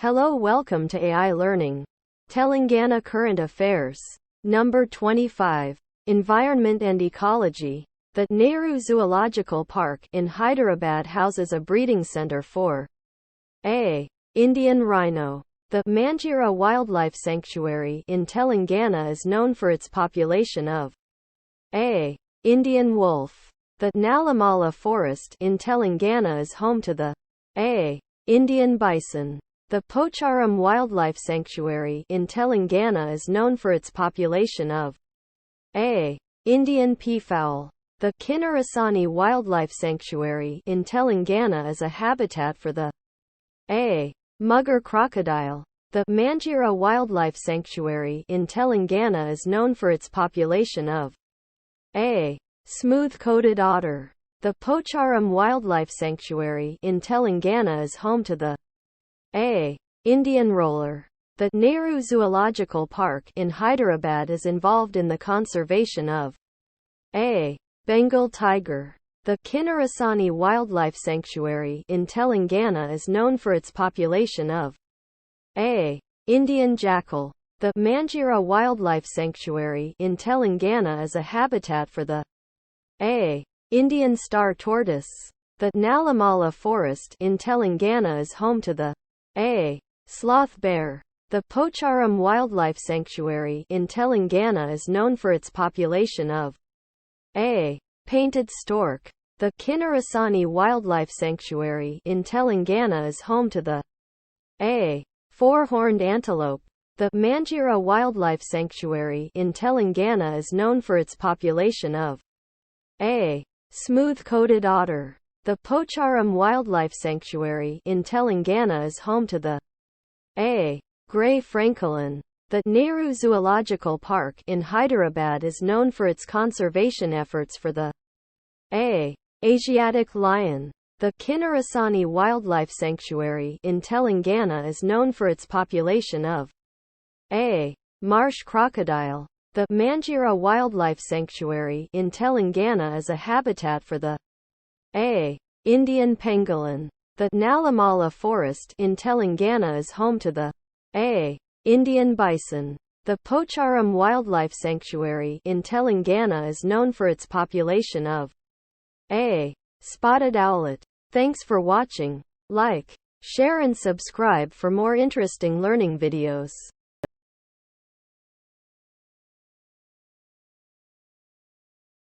Hello, welcome to AI Learning. Telangana Current Affairs. Number 25. Environment and Ecology. The Nehru Zoological Park in Hyderabad houses a breeding center for A. Indian rhino. The Manjira Wildlife Sanctuary in Telangana is known for its population of A. Indian wolf. The Nalamala Forest in Telangana is home to the A. Indian bison. The Pocharam Wildlife Sanctuary in Telangana is known for its population of A. Indian peafowl. The Kinnarasani Wildlife Sanctuary in Telangana is a habitat for the A. Mugger crocodile. The Manjira Wildlife Sanctuary in Telangana is known for its population of A. Smooth-coated otter. The Pocharam Wildlife Sanctuary in Telangana is home to the A. Indian roller. The Nehru Zoological Park in Hyderabad is involved in the conservation of A. Bengal tiger. The Kinnarasani Wildlife Sanctuary in Telangana is known for its population of A. Indian jackal. The Manjira Wildlife Sanctuary in Telangana is a habitat for the A. Indian star tortoise. The Nalamala Forest in Telangana is home to the A. Sloth bear. The Pocharam Wildlife Sanctuary in Telangana is known for its population of A. Painted stork. The Kinnarasani Wildlife Sanctuary in Telangana is home to the A. Four-horned antelope. The Manjira Wildlife Sanctuary in Telangana is known for its population of A. Smooth-coated otter. The Pocharam Wildlife Sanctuary in Telangana is home to the A. Grey francolin. The Nehru Zoological Park in Hyderabad is known for its conservation efforts for the A. Asiatic lion. The Kinnarasani Wildlife Sanctuary in Telangana is known for its population of A. Marsh crocodile. The Manjira Wildlife Sanctuary in Telangana is a habitat for the A. Indian pangolin. The Nalamala Forest in Telangana is home to the A. Indian bison. The Pocharam Wildlife Sanctuary in Telangana is known for its population of A. Spotted owlet. Thanks for watching. Like, share and subscribe for more interesting learning videos.